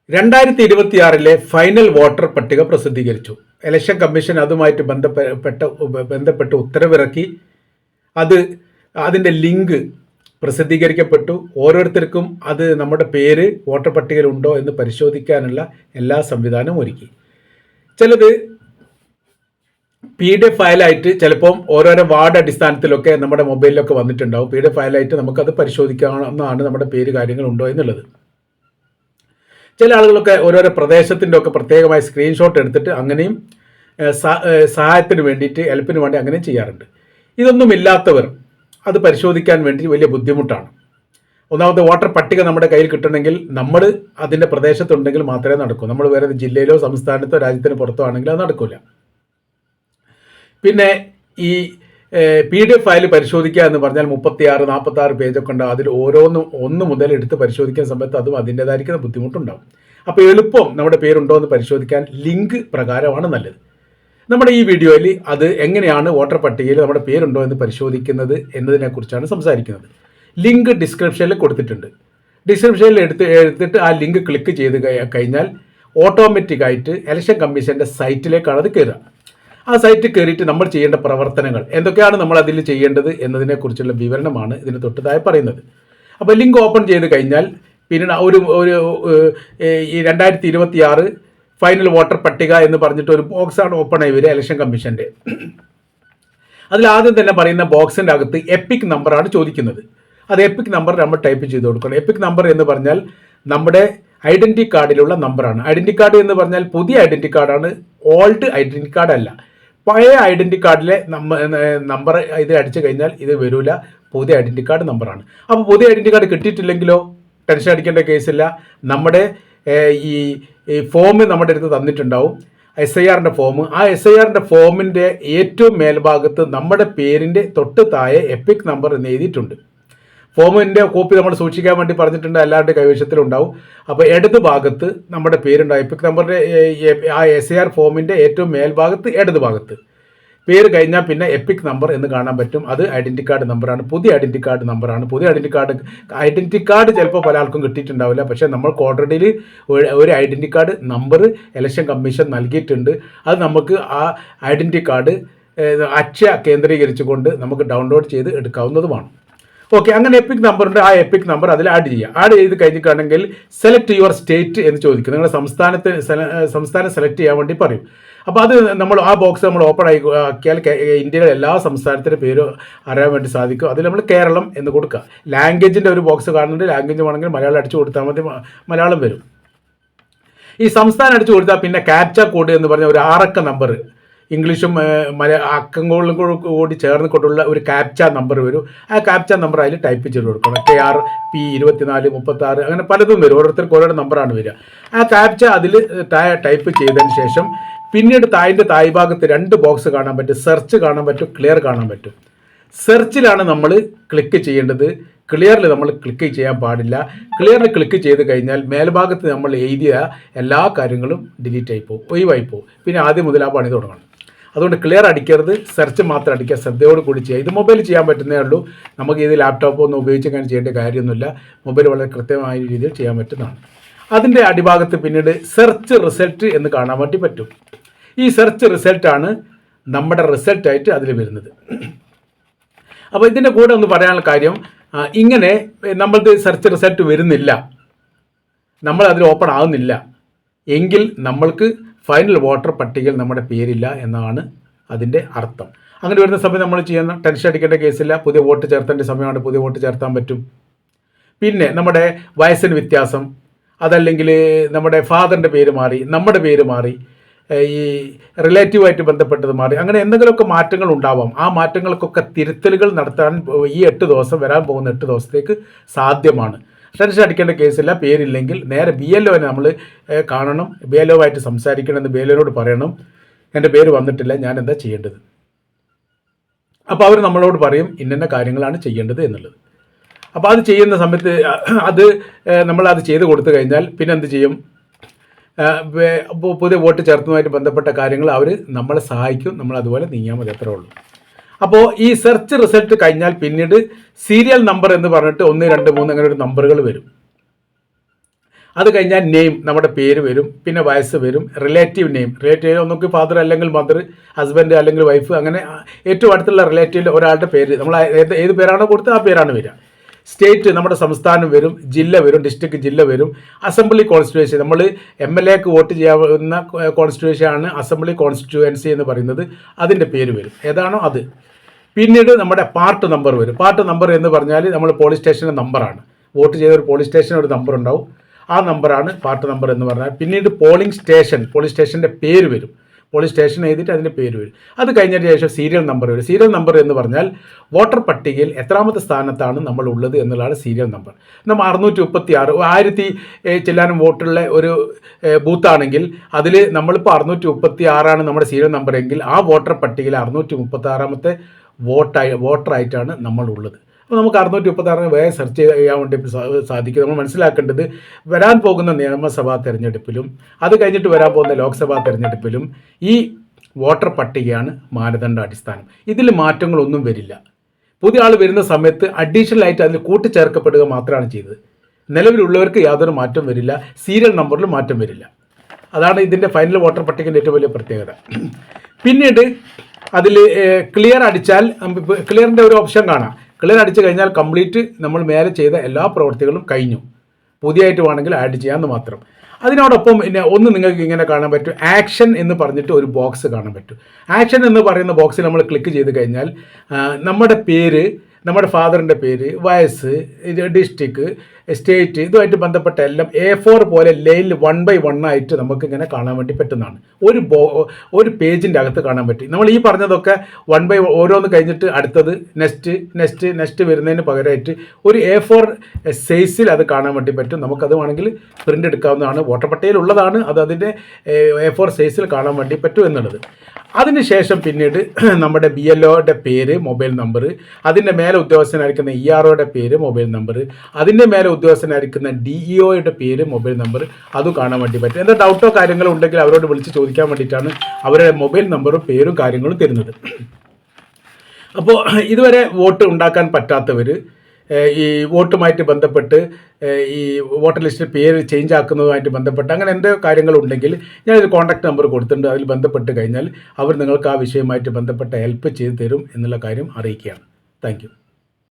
2026 final voter പട്ടിക പ്രസിദ്ധീകരിച്ചു. Election commission അതുമായിട്ട് ബന്ധപ്പെട്ട് ഉത്തരവിറക്കി. അതിൻ്റെ ലിങ്ക് പ്രസിദ്ധീകരിക്കപ്പെട്ടു. ഓരോരുത്തർക്കും അത് നമ്മുടെ പേര് വോട്ടർ പട്ടികയിൽ ഉണ്ടോ എന്ന് പരിശോധിക്കാനുള്ള എല്ലാ സംവിധാനവും ഒരുക്കി. ചിലത് PDF ഫയലായിട്ട് ചിലപ്പം ഓരോരോ വാർഡ് അടിസ്ഥാനത്തിലൊക്കെ നമ്മുടെ മൊബൈലിലൊക്കെ വന്നിട്ടുണ്ടാവും. PDF ഫയലായിട്ട് നമുക്കത് പരിശോധിക്കാവുന്നതാണ് നമ്മുടെ പേര് കാര്യങ്ങൾ ഉണ്ടോ എന്നുള്ളത്. ചില ആളുകളൊക്കെ ഓരോരോ പ്രദേശത്തിൻ്റെ ഒക്കെ പ്രത്യേകമായ സ്ക്രീൻഷോട്ട് എടുത്തിട്ട് അങ്ങനെയും സഹായത്തിന് വേണ്ടിയിട്ട് ഹെൽപ്പിന് വേണ്ടി അങ്ങനെയും ചെയ്യാറുണ്ട്. ഇതൊന്നുമില്ലാത്തവർ അത് പരിശോധിക്കാൻ വേണ്ടി വലിയ ബുദ്ധിമുട്ടാണ്. ഒന്നാമത്തെ വോട്ടർ പട്ടിക നമ്മുടെ കയ്യിൽ കിട്ടണമെങ്കിൽ നമ്മൾ അതിൻ്റെ പ്രദേശത്തുണ്ടെങ്കിൽ മാത്രമേ നടക്കൂ. നമ്മൾ വേറെ ജില്ലയിലോ സംസ്ഥാനത്തോ രാജ്യത്തിന് പുറത്തോ ആണെങ്കിൽ അത് നടക്കില്ല. പിന്നെ ഈ PDF ഫയൽ പരിശോധിക്കുക എന്ന് പറഞ്ഞാൽ 36-46 പേജൊക്കെ ഉണ്ടാവും. അതിൽ ഓരോന്നും 1 മുതൽ എടുത്ത് പരിശോധിക്കുന്ന സമയത്ത് അതും അതിൻ്റെതായിരിക്കുന്ന ബുദ്ധിമുട്ടുണ്ടാവും. അപ്പോൾ എളുപ്പം നമ്മുടെ പേരുണ്ടോ എന്ന് പരിശോധിക്കാൻ ലിങ്ക് പ്രകാരമാണ് നല്ലത്. നമ്മുടെ ഈ വീഡിയോയിൽ അത് എങ്ങനെയാണ് വോട്ടർ പട്ടികയിൽ നമ്മുടെ പേരുണ്ടോ എന്ന് പരിശോധിക്കുന്നത് എന്നതിനെക്കുറിച്ചാണ് സംസാരിക്കുന്നത്. ലിങ്ക് ഡിസ്ക്രിപ്ഷനിൽ കൊടുത്തിട്ടുണ്ട്. ഡിസ്ക്രിപ്ഷനിൽ എടുത്തിട്ട് ആ ലിങ്ക് ക്ലിക്ക് ചെയ്ത് കഴിഞ്ഞാൽ ഓട്ടോമാറ്റിക്കായിട്ട് ഇലക്ഷൻ കമ്മീഷൻ്റെ സൈറ്റിലേക്കാണ് അത് കയറുക. ആ സൈറ്റിൽ കയറിയിട്ട് നമ്മൾ ചെയ്യേണ്ട പ്രവർത്തനങ്ങൾ എന്തൊക്കെയാണ് നമ്മൾ അതിൽ ചെയ്യേണ്ടത് എന്നതിനെക്കുറിച്ചുള്ള വിവരണമാണ് ഇതിന് തൊട്ടതായി പറയുന്നത്. അപ്പോൾ ലിങ്ക് ഓപ്പൺ ചെയ്ത് കഴിഞ്ഞാൽ പിന്നെ ഒരു ഈ 2026 ഫൈനൽ വോട്ടർ പട്ടിക എന്ന് പറഞ്ഞിട്ട് ഒരു ബോക്സാണ് ഓപ്പൺ ആയി വരിക ഇലക്ഷൻ കമ്മീഷൻ്റെ. അതിലാദ്യം തന്നെ പറയുന്ന ബോക്സിൻ്റെ അകത്ത് എപ്പിക് നമ്പറാണ് ചോദിക്കുന്നത്. അത് എപ്പിക് നമ്പർ നമ്മൾ ടൈപ്പ് ചെയ്ത് കൊടുക്കണം. എപ്പിക് നമ്പർ എന്ന് പറഞ്ഞാൽ നമ്മുടെ ഐഡൻറ്റി കാർഡിലുള്ള നമ്പറാണ്. ഐഡൻറ്റി കാർഡ് എന്ന് പറഞ്ഞാൽ പുതിയ ഐഡൻറ്റി കാർഡാണ്, ഓൾഡ് ഐഡൻറ്റി കാർഡ് അല്ല. പഴയ ഐഡൻറ്റി കാർഡിലെ നമ്പർ ഇത് അടിച്ചു കഴിഞ്ഞാൽ ഇത് വരില്ല, പുതിയ ഐഡൻറ്റി കാർഡ് നമ്പറാണ്. അപ്പോൾ പുതിയ ഐഡൻറ്റി കാർഡ് കിട്ടിയിട്ടില്ലെങ്കിലോ ടെൻഷൻ അടിക്കേണ്ട കേസില്ല. നമ്മുടെ ഈ ഫോം നമ്മുടെ അടുത്ത് തന്നിട്ടുണ്ടാവും, SIRൻ്റെ ഫോം. ആ SIRൻ്റെ ഫോമിൻ്റെ ഏറ്റവും മേൽഭാഗത്ത് നമ്മുടെ പേരിൻ്റെ തൊട്ട് താഴെ എപ്പിക് നമ്പർ എന്ന് എഴുതിയിട്ടുണ്ട്. ഫോമിൻ്റെ കോപ്പി നമ്മൾ സൂക്ഷിക്കാൻ വേണ്ടി പറഞ്ഞിട്ടുണ്ട്, എല്ലാവരുടെ കൈവശത്തിലുണ്ടാവും. അപ്പോൾ ഇടത് ഭാഗത്ത് നമ്മുടെ പേരുണ്ടാവും. എപ്പിക് നമ്പറിൻ്റെ ആ SIR ഫോമിൻ്റെ ഏറ്റവും മേൽഭാഗത്ത് ഇടത് ഭാഗത്ത് പേര് കഴിഞ്ഞാൽ പിന്നെ എപ്പിക് നമ്പർ എന്ന് കാണാൻ പറ്റും. അത് ഐഡൻറ്റി കാർഡ് നമ്പറാണ്, പുതിയ ഐഡൻറ്റി കാർഡ് നമ്പറാണ്. പുതിയ ഐഡൻറ്റി കാർഡ് ചിലപ്പോൾ പല ആൾക്കും കിട്ടിയിട്ടുണ്ടാവില്ല. പക്ഷേ നമ്മൾക്ക് ഓൾറെഡി ഒരു identity card number election commission നൽകിയിട്ടുണ്ട്. അത് നമുക്ക് ആ ഐഡൻറ്റി കാർഡ് അക്ഷയ കേന്ദ്രീകരിച്ചുകൊണ്ട് നമുക്ക് ഡൗൺലോഡ് ചെയ്ത് എടുക്കാവുന്നതുമാണ്. ഓക്കെ, അങ്ങനെ എപ്പിക് നമ്പർ ഉണ്ട്. ആ എപ്പിക് നമ്പർ അതിൽ ആഡ് ചെയ്യുക. ആഡ് ചെയ്ത് കഴിഞ്ഞിട്ടാണെങ്കിൽ സെലക്ട് യുവർ സ്റ്റേറ്റ് എന്ന് ചോദിക്കും. നിങ്ങളുടെ സംസ്ഥാനം സെലക്ട് ചെയ്യാൻ വേണ്ടി പറയും. അപ്പോൾ അത് നമ്മൾ ആ ബോക്സ് നമ്മൾ ഓപ്പൺ ആക്കിയാൽ ഇന്ത്യയിലെ എല്ലാ സംസ്ഥാനത്തിൻ്റെ പേര് അറിയാൻ വേണ്ടി സാധിക്കും. അതിൽ നമ്മൾ കേരളം എന്ന് കൊടുക്കുക. ലാംഗ്വേജിൻ്റെ ഒരു ബോക്സ് കാണുന്നുണ്ട്. ലാംഗ്വേജ് വേണമെങ്കിൽ മലയാളം അടിച്ചു കൊടുത്താൽ മതി, മലയാളം വരും. ഈ സംസ്ഥാനം അടിച്ചു കൊടുത്താൽ പിന്നെ ക്യാപ്ച കോഡ് എന്ന് പറഞ്ഞ ഒരു 6 അക്ക നമ്പർ, ഇംഗ്ലീഷും അക്കങ്ങളും കൂടി ചേർന്ന് കൊണ്ടുള്ള ഒരു ക്യാപ്ച നമ്പർ വരും. ആ ക്യാപ്ച നമ്പർ അതിൽ ടൈപ്പ് ചെയ്ത് കൊടുക്കണം. KRP 24 36 അങ്ങനെ പലതും വരും. ഓരോരുത്തർക്ക് ഓരോ നമ്പറാണ് വരിക. ആ ക്യാപ്ച അതിൽ ടൈപ്പ് ചെയ്തതിന് ശേഷം പിന്നീട് താഴെ ഭാഗത്ത് 2 ബോക്സ് കാണാൻ പറ്റും. സെർച്ച് കാണാൻ പറ്റും, ക്ലിയർ കാണാൻ പറ്റും. സെർച്ചിലാണ് നമ്മൾ ക്ലിക്ക് ചെയ്യേണ്ടത്, ക്ലിയറിൽ നമ്മൾ ക്ലിക്ക് ചെയ്യാൻ പാടില്ല. ക്ലിയറിൽ ക്ലിക്ക് ചെയ്ത് കഴിഞ്ഞാൽ മേൽഭാഗത്ത് നമ്മൾ എഴുതിയ എല്ലാ കാര്യങ്ങളും ഡിലീറ്റ് ആയിപ്പോവും, ഒഴിവായിപ്പോവും. പിന്നെ ആദ്യം മുതൽ ആ പണി തുടങ്ങണം. അതുകൊണ്ട് ക്ലിയർ അടിക്കരുത്, സെർച്ച് മാത്രം അടിക്കുക. ശ്രദ്ധയോട് കൂടി ചെയ്യുക. ഇത് മൊബൈൽ ചെയ്യാൻ പറ്റുന്നേ ഉള്ളൂ. നമുക്ക് ഇത് ലാപ്ടോപ്പ് ഒന്നും ഉപയോഗിച്ച് അങ്ങനെ ചെയ്യേണ്ട കാര്യമൊന്നുമില്ല. മൊബൈൽ വളരെ കൃത്യമായ രീതിയിൽ ചെയ്യാൻ പറ്റുന്നതാണ്. അതിൻ്റെ അടിഭാഗത്ത് പിന്നീട് സെർച്ച് റിസൾട്ട് എന്ന് കാണാൻ വേണ്ടി പറ്റും. ഈ സെർച്ച് റിസൾട്ടാണ് നമ്മുടെ റിസൾട്ടായിട്ട് അതിൽ വരുന്നത്. അപ്പോൾ ഇതിൻ്റെ കൂടെ ഒന്ന് പറയാനുള്ള കാര്യം, ഇങ്ങനെ നമ്മൾക്ക് സെർച്ച് റിസൾട്ട് വരുന്നില്ല, നമ്മൾ അതിൽ ഓപ്പൺ ആവുന്നില്ല എങ്കിൽ നമ്മൾക്ക് ഫൈനൽ വോട്ടർ പട്ടികയിൽ നമ്മുടെ പേരില്ല എന്നാണ് അതിൻ്റെ അർത്ഥം. അങ്ങനെ വരുന്ന സമയം നമ്മൾ ചെയ്യുന്ന ടെൻഷൻ അടിക്കേണ്ട കേസില്ല. പുതിയ വോട്ട് ചേർത്തേണ്ട സമയമാണ്, പുതിയ വോട്ട് ചേർത്താൻ പറ്റും. പിന്നെ നമ്മുടെ വയസ്സിന് വ്യത്യാസം, അതല്ലെങ്കിൽ നമ്മുടെ ഫാദറിൻ്റെ പേര് മാറി, നമ്മുടെ പേര് മാറി, ഈ റിലേറ്റീവായിട്ട് ബന്ധപ്പെട്ടത് മാറി, അങ്ങനെ എന്തെങ്കിലുമൊക്കെ മാറ്റങ്ങൾ ഉണ്ടാവാം. ആ മാറ്റങ്ങൾക്കൊക്കെ തിരുത്തലുകൾ നടത്താൻ ഈ 8 ദിവസം വരാൻ പോകുന്ന 8 ദിവസത്തേക്ക് സാധ്യമാണ്. ടെൻഷൻ അടിക്കേണ്ട കേസില്ല. പേരില്ലെങ്കിൽ നേരെ BLOനെ നമ്മൾ കാണണം, BLO ആയിട്ട് സംസാരിക്കണം, എന്ന് BLOനോട് പറയണം, എൻ്റെ പേര് വന്നിട്ടില്ല, ഞാൻ എന്താ ചെയ്യേണ്ടത്. അപ്പോൾ അവർ നമ്മളോട് പറയും ഇന്ന കാര്യങ്ങളാണ് ചെയ്യേണ്ടത് എന്നുള്ളത്. അപ്പോൾ അത് ചെയ്യുന്ന സമയത്ത് നമ്മളത് ചെയ്ത് കൊടുത്തു കഴിഞ്ഞാൽ പിന്നെ എന്ത് ചെയ്യും, പുതിയ വോട്ട് ചേർത്തുമായിട്ട് ബന്ധപ്പെട്ട കാര്യങ്ങൾ അവർ നമ്മളെ സഹായിക്കും. നമ്മൾ അതുപോലെ നീങ്ങാൻ മതി, അത്രേ ഉള്ളൂ. അപ്പോൾ ഈ സെർച്ച് റിസൾട്ട് കഴിഞ്ഞാൽ പിന്നീട് സീരിയൽ നമ്പർ എന്ന് പറഞ്ഞിട്ട് 1, 2, 3 അങ്ങനെ ഒരു നമ്പറുകൾ വരും. അത് കഴിഞ്ഞാൽ നെയിം, നമ്മുടെ പേര് വരും, പിന്നെ വയസ്സ് വരും, റിലേറ്റീവ് നെയിം, റിലേറ്റീവ് ഒന്നൊക്കെ ഫാദർ അല്ലെങ്കിൽ മദർ, ഹസ്ബൻഡ് അല്ലെങ്കിൽ വൈഫ്, അങ്ങനെ ഏറ്റവും അടുത്തുള്ള റിലേറ്റീവിൽ ഒരാളുടെ പേര്, നമ്മൾ ഏത് പേരാണോ കൊടുത്തത് ആ പേരാണ് വരിക. സ്റ്റേറ്റ്, നമ്മുടെ സംസ്ഥാനം വരും, ജില്ല വരും, ഡിസ്ട്രിക്ട് ജില്ല വരും, അസംബ്ലി കോൺസ്റ്റിറ്റ്യുവൻസി, നമ്മൾ MLAക്ക് വോട്ട് ചെയ്യാവുന്ന കോൺസ്റ്റിറ്റ്യുവൻസിയാണ് അസംബ്ലി കോൺസ്റ്റിറ്റ്യുവൻസി എന്ന് പറയുന്നത്, അതിൻ്റെ പേര് വരും, ഏതാണോ അത്. പിന്നീട് നമ്മുടെ പാർട്ട് നമ്പർ വരും. പാർട്ട് നമ്പർ എന്ന് പറഞ്ഞാൽ നമ്മൾ പോലീസ് സ്റ്റേഷൻ്റെ നമ്പറാണ്. വോട്ട് ചെയ്ത ഒരു പോലീസ് സ്റ്റേഷന് ഒരു നമ്പർ ഉണ്ടാവും, ആ നമ്പറാണ് പാർട്ട് നമ്പർ എന്ന് പറഞ്ഞാൽ. പിന്നീട് പോളിംഗ് സ്റ്റേഷൻ, പോലീസ് സ്റ്റേഷൻ്റെ പേര് വരും, പോലീസ് സ്റ്റേഷൻ എഴുതിയിട്ട് അതിൻ്റെ പേര് വരും. അത് കഴിഞ്ഞതിന് ശേഷം സീരിയൽ നമ്പർ വരും. സീരിയൽ നമ്പർ എന്ന് പറഞ്ഞാൽ വോട്ടർ പട്ടികയിൽ എത്രാമത്തെ സ്ഥാനത്താണ് നമ്മൾ ഉള്ളത് എന്നുള്ളതാണ് സീരിയൽ നമ്പർ. നമ്മൾ 636 1000 ചെല്ലാനും വോട്ടുള്ള ഒരു ബൂത്താണെങ്കിൽ അതിൽ നമ്മളിപ്പോൾ 636 നമ്മുടെ സീരിയൽ നമ്പർ എങ്കിൽ ആ വോട്ടർ പട്ടികയിൽ 636ാമത്തെ വോട്ടറായിട്ടാണ് നമ്മളുള്ളത്. അപ്പോൾ നമുക്ക് 636 വേഗം സെർച്ച് ചെയ്യാൻ വേണ്ടി സാധിക്കും. നമ്മൾ മനസ്സിലാക്കേണ്ടത് വരാൻ പോകുന്ന നിയമസഭാ തെരഞ്ഞെടുപ്പിലും അത് കഴിഞ്ഞിട്ട് വരാൻ പോകുന്ന ലോക്സഭാ തെരഞ്ഞെടുപ്പിലും ഈ വോട്ടർ പട്ടികയാണ് മാനദണ്ഡ അടിസ്ഥാനം. ഇതിൽ മാറ്റങ്ങളൊന്നും വരില്ല. പുതിയ ആൾ വരുന്ന സമയത്ത് അഡീഷണൽ ആയിട്ട് അതിൽ കൂട്ടിച്ചേർക്കപ്പെടുക മാത്രമാണ് ചെയ്തത്. നിലവിലുള്ളവർക്ക് യാതൊരു മാറ്റം വരില്ല, സീരിയൽ നമ്പറിൽ മാറ്റം വരില്ല. അതാണ് ഇതിൻ്റെ ഫൈനൽ വോട്ടർ പട്ടികയുടെ ഏറ്റവും വലിയ പ്രത്യേകത. പിന്നീട് അതിൽ ക്ലിയർ അടിച്ചാൽ ക്ലിയറിൻ്റെ ഒരു ഓപ്ഷൻ കാണാം. ക്ലിയർ അടിച്ചു കഴിഞ്ഞാൽ കംപ്ലീറ്റ് നമ്മൾ മേലെ ചെയ്ത എല്ലാ പ്രവൃത്തികളും കഴിഞ്ഞു. പുതിയതായിട്ട് വേണമെങ്കിൽ ആഡ് ചെയ്യാമെന്ന് മാത്രം. അതിനോടൊപ്പം പിന്നെ ഒന്ന് നിങ്ങൾക്ക് ഇങ്ങനെ കാണാൻ പറ്റും, ആക്ഷൻ എന്ന് പറഞ്ഞിട്ട് ഒരു ബോക്സ് കാണാൻ പറ്റും. ആക്ഷൻ എന്ന് പറയുന്ന ബോക്സിൽ നമ്മൾ ക്ലിക്ക് ചെയ്ത് കഴിഞ്ഞാൽ നമ്മുടെ പേര്, നമ്മുടെ ഫാദറിൻ്റെ പേര്, വയസ്സ്, ഡിസ്ട്രിക്ട്, സ്റ്റേറ്റ്, ഇതുമായിട്ട് ബന്ധപ്പെട്ട എല്ലാം A4 പോലെ ലൈനിൽ 1 by 1 ആയിട്ട് നമുക്കിങ്ങനെ കാണാൻ വേണ്ടി പറ്റുന്നതാണ്. ഒരു പേജിൻ്റെ അകത്ത് കാണാൻ പറ്റും. നമ്മൾ ഈ പറഞ്ഞതൊക്കെ 1 by ഓരോന്ന് കഴിഞ്ഞിട്ട് അടുത്തത് നെക്സ്റ്റ് വരുന്നതിന് പകരമായിട്ട് ഒരു A4 സൈസിൽ അത് കാണാൻ വേണ്ടി പറ്റും. നമുക്കത് വേണമെങ്കിൽ പ്രിൻ്റ് എടുക്കാവുന്നതാണ്. വോട്ടർ പട്ടികയിലുള്ളതാണ്, അത് അതിൻ്റെ A4 സൈസിൽ കാണാൻ വേണ്ടി പറ്റും എന്നുള്ളത്. അതിനുശേഷം പിന്നീട് നമ്മുടെ BLOയുടെ പേര്, മൊബൈൽ നമ്പർ, അതിൻ്റെ മേലെ ഉദ്യോഗസ്ഥനായിരിക്കുന്ന EROയുടെ പേര്, മൊബൈൽ നമ്പർ, അതിൻ്റെ മേലെ ഉദ്യോഗസ്ഥനായിരിക്കുന്ന DEOയുടെ പേര്, മൊബൈൽ നമ്പർ, അത് കാണാൻ വേണ്ടി പറ്റും. എന്താ ഡൗട്ടോ കാര്യങ്ങളോ ഉണ്ടെങ്കിൽ അവരോട് വിളിച്ച് ചോദിക്കാൻ വേണ്ടിയിട്ടാണ് അവരുടെ മൊബൈൽ നമ്പറും പേരും കാര്യങ്ങളും തരുന്നത്. അപ്പോൾ ഇതുവരെ വോട്ട് ഉണ്ടാക്കാൻ പറ്റാത്തവർ, ഈ വോട്ടുമായിട്ട് ബന്ധപ്പെട്ട് ഈ വോട്ടർ ലിസ്റ്റിൽ പേര് ചേഞ്ച് ആക്കുന്നതുമായിട്ട് ബന്ധപ്പെട്ട് അങ്ങനെ എന്ത് കാര്യങ്ങളുണ്ടെങ്കിൽ ഞാനൊരു കോൺടാക്ട് നമ്പർ കൊടുത്തിട്ടുണ്ട്. അതിൽ ബന്ധപ്പെട്ട് കഴിഞ്ഞാൽ അവർ നിങ്ങൾക്ക് ആ വിഷയവുമായിട്ട് ബന്ധപ്പെട്ട ഹെൽപ്പ് ചെയ്തു തരും എന്നുള്ള കാര്യം അറിയിക്കുകയാണ്. താങ്ക്